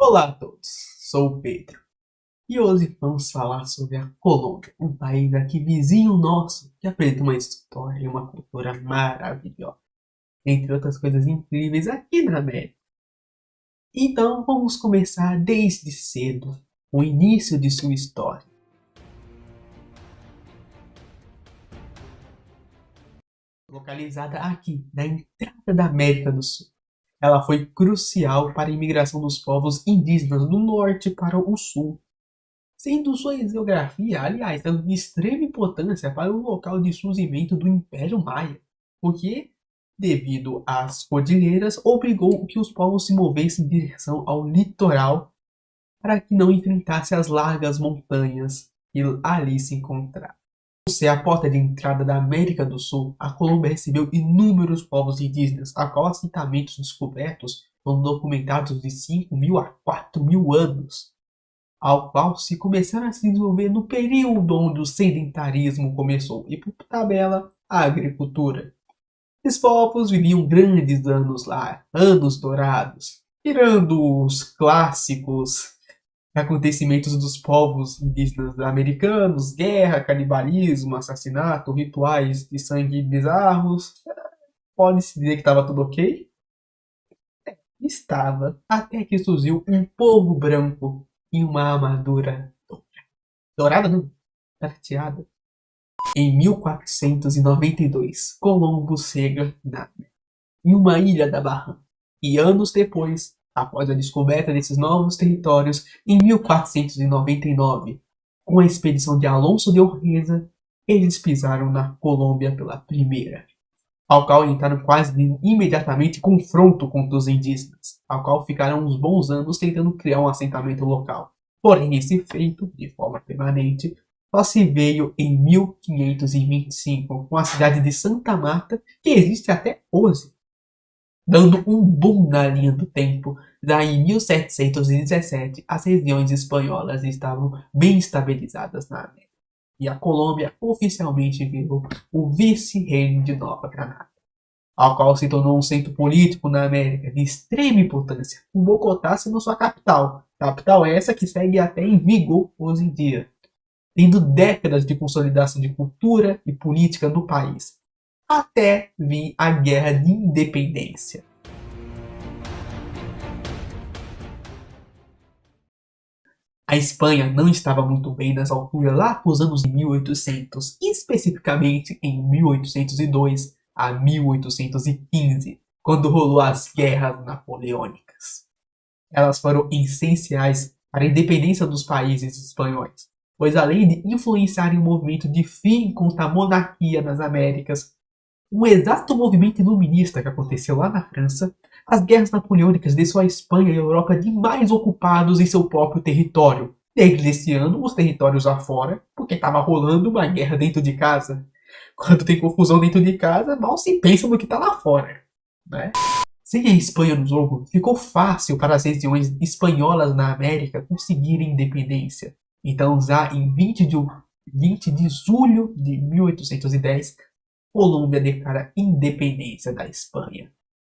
Olá a todos, sou o Pedro e hoje vamos falar sobre a Colômbia, um país aqui vizinho nosso que apresenta uma história e uma cultura maravilhosa, entre outras coisas incríveis aqui na América. Então vamos começar desde cedo, o início de sua história. Localizada aqui, na entrada da América do Sul. Ela foi crucial para a imigração dos povos indígenas do norte para o sul, sendo sua geografia, aliás, de extrema importância para o local de surgimento do Império Maia, porque, devido às cordilheiras, obrigou que os povos se movessem em direção ao litoral para que não enfrentasse as largas montanhas que ali se encontravam. Por ser a porta de entrada da América do Sul, a Colômbia recebeu inúmeros povos indígenas, a qual assentamentos descobertos foram documentados de 5.000 a 4.000 anos, ao qual se começaram a se desenvolver no período onde o sedentarismo começou e, por tabela, a agricultura. Esses povos viviam grandes anos lá, anos dourados, tirando os clássicos acontecimentos dos povos indígenas americanos, guerra, canibalismo, assassinato, rituais de sangue bizarros. Pode-se dizer que estava tudo ok? Estava, até que surgiu um povo branco em uma armadura dourada, não, prateada. Em 1492, Colombo chega em uma ilha da Bahia. E anos depois, após a descoberta desses novos territórios, em 1499, com a expedição de Alonso de Orreza, eles pisaram na Colômbia pela primeira, ao qual entraram quase imediatamente em confronto contra os indígenas, ao qual ficaram uns bons anos tentando criar um assentamento local. Porém, esse feito, de forma permanente, só se veio em 1525, com a cidade de Santa Marta, que existe até hoje, dando um boom na linha do tempo. Já em 1717, as regiões espanholas estavam bem estabilizadas na América, e a Colômbia oficialmente virou o vice-reino de Nova Granada, ao qual se tornou um centro político na América de extrema importância, com Bogotá sendo sua capital. Capital essa que segue até em vigor hoje em dia, tendo décadas de consolidação de cultura e política no país, até vir a Guerra de Independência. A Espanha não estava muito bem nas alturas lá para os anos 1800, especificamente em 1802 a 1815, quando rolou as Guerras Napoleônicas. Elas foram essenciais para a independência dos países espanhóis, pois além de influenciarem o movimento de fim contra a monarquia nas Américas, um exato movimento iluminista que aconteceu lá na França, as guerras napoleônicas deixou a Espanha e a Europa demais ocupados em seu próprio território, negligenciando os territórios afora, porque estava rolando uma guerra dentro de casa. Quando tem confusão dentro de casa, mal se pensa no que está lá fora, né? Sem a Espanha no jogo, ficou fácil para as regiões espanholas na América conseguirem independência. Então, já em 20 de julho de 1810, Colômbia declara independência da Espanha,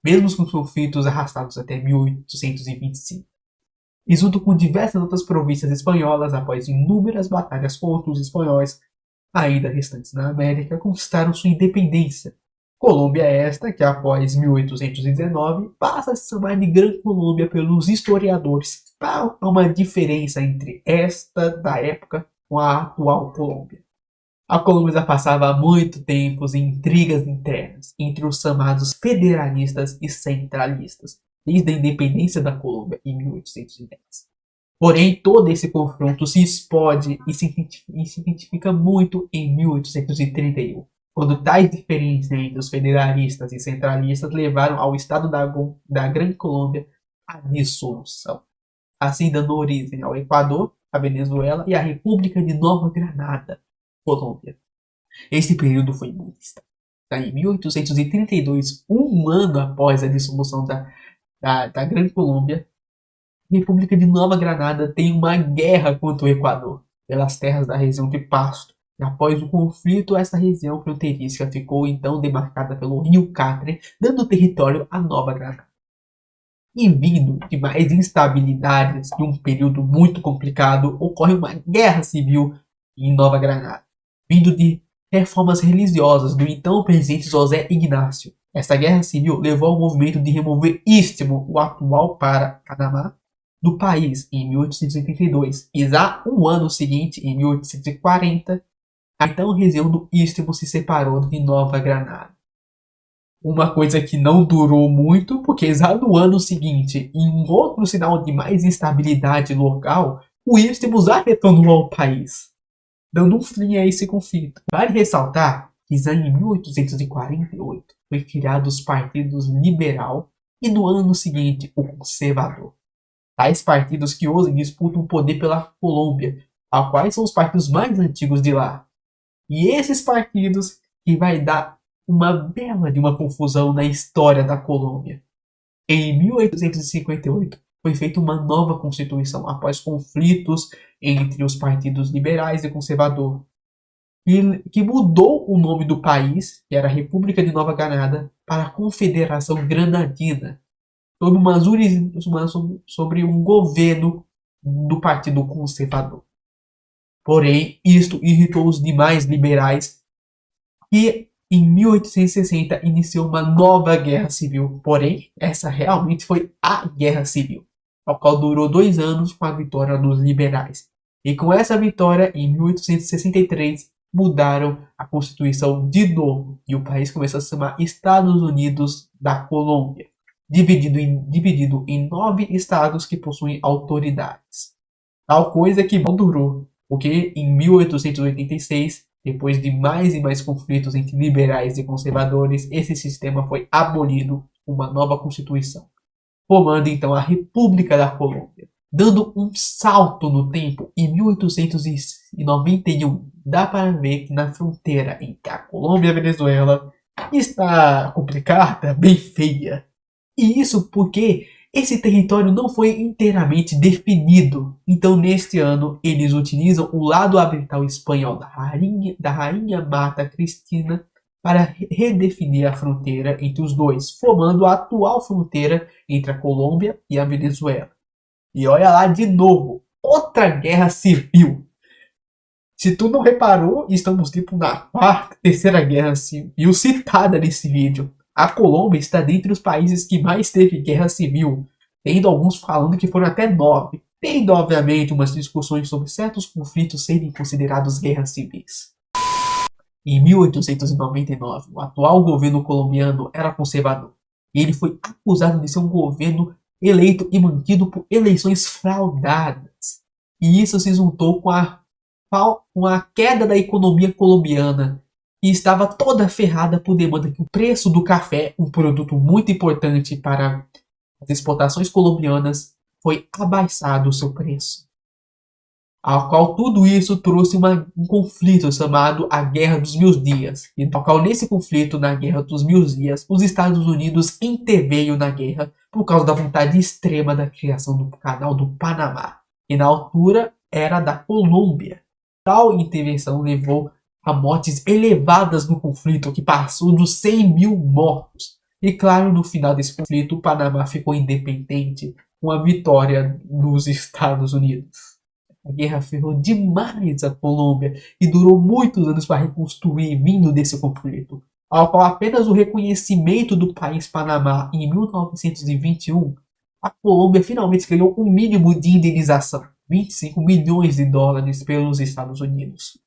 mesmo com conflitos arrastados até 1825. E junto com diversas outras províncias espanholas, após inúmeras batalhas contra os espanhóis, ainda restantes na América, conquistaram sua independência. Colômbia esta que, após 1819, passa a se chamar de Grã Colômbia pelos historiadores. Há uma diferença entre esta da época com a atual Colômbia. A Colômbia já passava há muito tempo em intrigas internas entre os chamados federalistas e centralistas, desde a independência da Colômbia em 1810. Porém, todo esse confronto se explode e se identifica muito em 1831, quando tais diferenças entre os federalistas e centralistas levaram ao Estado da Grã Colômbia à dissolução, assim dando origem ao Equador, a Venezuela e à República de Nova Granada, Colômbia. Esse período foi muito estável. Em 1832, um ano após a dissolução da Grã Colômbia, a República de Nova Granada tem uma guerra contra o Equador pelas terras da região de Pasto. E após o conflito, essa região fronteiriça ficou então demarcada pelo Rio Catre, dando território à Nova Granada. E vindo de mais instabilidades de um período muito complicado, ocorre uma guerra civil em Nova Granada, vindo de reformas religiosas do então presidente José Ignácio. Essa guerra civil levou ao movimento de remover Istmo, o atual Panamá, do país em 1882. E já um ano seguinte, em 1840, a então região do Istmo se separou de Nova Granada. Uma coisa que não durou muito, porque já no ano seguinte, em um outro sinal de mais instabilidade local, o Istmo já retornou ao país, dando um fim a esse conflito. Vale ressaltar que já em 1848 foi criado os partidos Liberal e no ano seguinte o Conservador. Tais partidos que hoje disputam o poder pela Colômbia, a quais são os partidos mais antigos de lá. E esses partidos que vai dar uma bela de uma confusão na história da Colômbia. Em 1858 foi feita uma nova constituição após conflitos entre os partidos liberais e conservador, que mudou o nome do país, que era a República de Nova Granada, para a Confederação Granadina, sobre um governo do Partido Conservador. Porém, isto irritou os demais liberais e em 1860 iniciou uma nova guerra civil. Porém, essa realmente foi a guerra civil, a qual durou 2 anos com a vitória dos liberais. E com essa vitória, em 1863, mudaram a Constituição de novo e o país começou a se chamar Estados Unidos da Colômbia, dividido em 9 estados que possuem autoridades. Tal coisa que não durou, porque em 1886, depois de mais e mais conflitos entre liberais e conservadores, esse sistema foi abolido com uma nova constituição, formando então a República da Colômbia. Dando um salto no tempo, em 1891, dá para ver que na fronteira entre a Colômbia e a Venezuela está complicada, bem feia. E isso porque esse território não foi inteiramente definido. Então, neste ano, eles utilizam o lado ambiental espanhol da rainha Marta Cristina para redefinir a fronteira entre os dois, formando a atual fronteira entre a Colômbia e a Venezuela. E olha lá de novo, outra guerra civil. Se tu não reparou, estamos tipo na quarta, terceira guerra civil citada nesse vídeo. A Colômbia está dentre os países que mais teve guerra civil, tendo alguns falando que foram até 9, tendo obviamente umas discussões sobre certos conflitos serem considerados guerras civis. Em 1899, o atual governo colombiano era conservador, e ele foi acusado de ser um governo eleito e mantido por eleições fraudadas, e isso se juntou com a queda da economia colombiana, e estava toda ferrada por demanda que o preço do café, um produto muito importante para as exportações colombianas, foi abaixado o seu preço. Ao qual tudo isso trouxe um conflito chamado a Guerra dos Mil Dias. E ao qual nesse conflito, na Guerra dos Mil Dias, os Estados Unidos interveio na guerra por causa da vontade extrema da criação do Canal do Panamá, que na altura era da Colômbia. Tal intervenção levou a mortes elevadas no conflito, que passou dos 100 mil mortos. E claro, no final desse conflito, o Panamá ficou independente, com a vitória dos Estados Unidos. A guerra ferrou demais a Colômbia e durou muitos anos para reconstruir vindo desse conflito, ao qual apenas o reconhecimento do país Panamá em 1921, a Colômbia finalmente ganhou um mínimo de indenização, 25 milhões de dólares pelos Estados Unidos.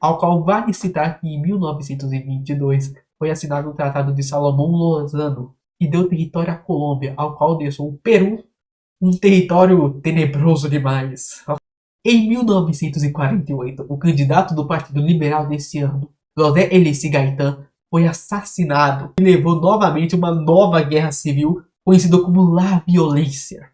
Ao qual vale citar que em 1922 foi assinado o Tratado de Salomão Lozano, que deu território à Colômbia, ao qual deixou o Peru um território tenebroso demais. Em 1948, o candidato do Partido Liberal desse ano, José Elissi Gaitán, foi assassinado e levou novamente uma nova guerra civil conhecida como La Violência,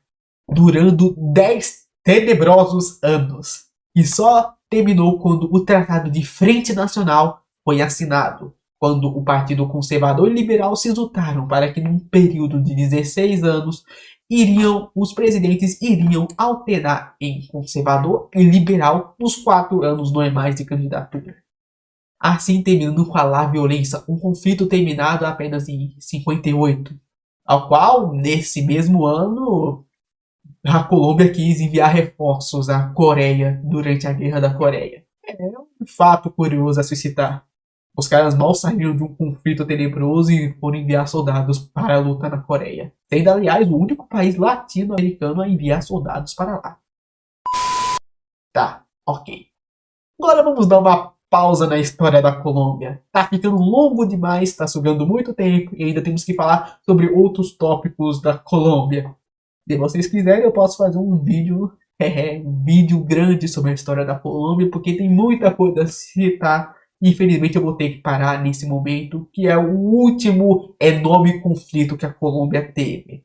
durando 10 tenebrosos anos, e só terminou quando o Tratado de Frente Nacional foi assinado, quando o Partido Conservador e Liberal se juntaram para que num período de 16 anos os presidentes iriam alternar em conservador e liberal nos 4 anos normais de candidatura. Assim terminando com a La Violência, um conflito terminado apenas em 58, ao qual, nesse mesmo ano, a Colômbia quis enviar reforços à Coreia durante a Guerra da Coreia. É um fato curioso a se citar. Os caras mal saíram de um conflito tenebroso e foram enviar soldados para lutar na Coreia. Sendo, aliás, o único país latino-americano a enviar soldados para lá. Tá, ok. Agora vamos dar uma pausa na história da Colômbia. Tá ficando longo demais, tá sugando muito tempo e ainda temos que falar sobre outros tópicos da Colômbia. Se vocês quiserem, eu posso fazer um vídeo, um vídeo grande sobre a história da Colômbia, porque tem muita coisa a citar. Infelizmente eu vou ter que parar nesse momento, que é o último enorme conflito que a Colômbia teve.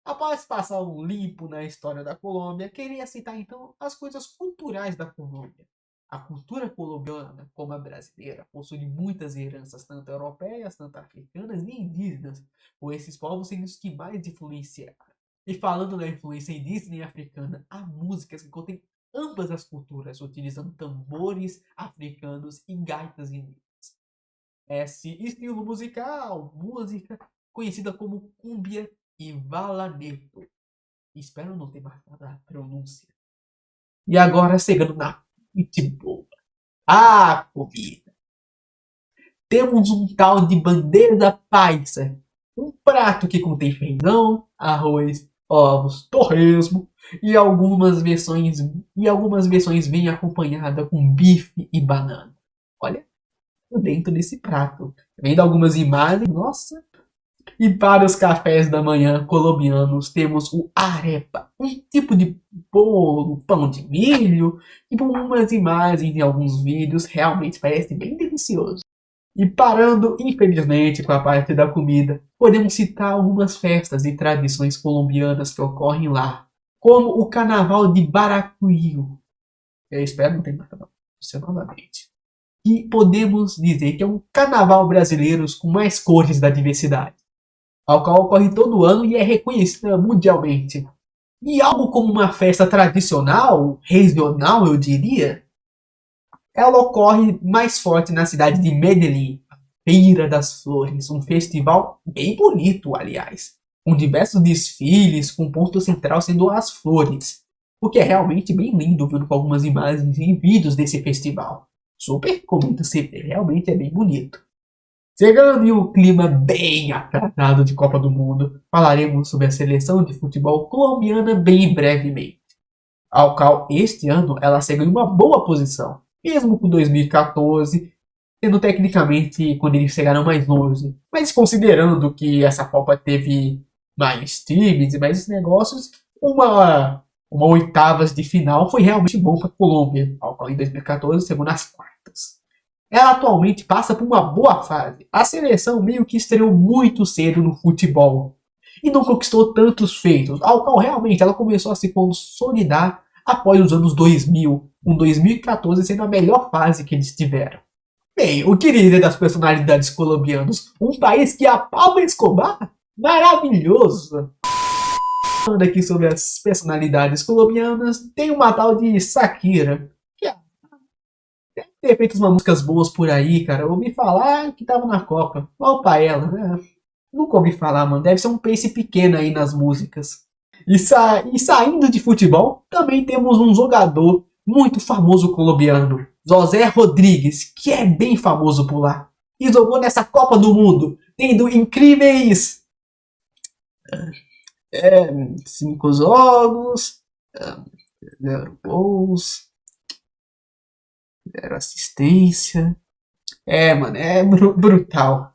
Após passar um limpo na história da Colômbia, queria citar então as coisas culturais da Colômbia. A cultura colombiana, como a brasileira, possui muitas heranças, tanto europeias, tanto africanas e indígenas, com esses povos sendo os que mais influenciaram. E falando da influência indígena e africana, há músicas que contêm ambas as culturas, utilizando tambores africanos e gaitas indígenas. Esse estilo musical, música conhecida como cumbia e valaneto. Espero não ter marcado a pronúncia. E agora, chegando na parte boa. Ah, comida. Temos um tal de bandeira paisa. Um prato que contém feijão, arroz, ovos, torresmo e algumas versões vêm acompanhada com bife e banana. Olha, dentro desse prato. Vendo algumas imagens, nossa. E para os cafés da manhã colombianos temos o arepa, um tipo de bolo, pão de milho, e por umas imagens e alguns vídeos realmente parece bem delicioso. E parando, infelizmente, com a parte da comida, podemos citar algumas festas e tradições colombianas que ocorrem lá, como o Carnaval de Baracuio. Eu espero não ter matado você novamente. E podemos dizer que é um carnaval brasileiro com mais cores da diversidade, ao qual ocorre todo ano e é reconhecida mundialmente. E algo como uma festa tradicional, regional eu diria, ela ocorre mais forte na cidade de Medellín, Feira das Flores, um festival bem bonito, aliás, com diversos desfiles, com ponto central sendo as flores, o que é realmente bem lindo, vendo com algumas imagens e vídeos desse festival. Super recomendo você ver, realmente é bem bonito. Chegando em um clima bem apertado de Copa do Mundo, falaremos sobre a seleção de futebol colombiana bem brevemente. Ao qual, este ano, ela segue em uma boa posição, mesmo com 2014, sendo tecnicamente quando eles chegaram mais longe. Mas considerando que essa Copa teve mais times e mais negócios, uma oitavas de final foi realmente bom para a Colômbia, ao qual em 2014 chegou nas quartas. Ela atualmente passa por uma boa fase. A seleção meio que estreou muito cedo no futebol e não conquistou tantos feitos, ao qual realmente ela começou a se consolidar após os anos 2000, com 2014 sendo a melhor fase que eles tiveram. Bem, o que dizer das personalidades colombianas? Um país que a Pablo Escobar? Maravilhoso! Falando aqui sobre as personalidades colombianas, tem uma tal de Shakira, que deve ter feito umas músicas boas por aí, cara. Eu ouvi falar que tava na Copa. Qual pra ela, né? Nunca ouvi falar, mano. Deve ser um pace pequeno aí nas músicas. E saindo de futebol, também temos um jogador muito famoso colombiano, José Rodrigues, que é bem famoso por lá. E jogou nessa Copa do Mundo, tendo incríveis 5 jogos, 0 gols, 0 assistência. Mano, é brutal.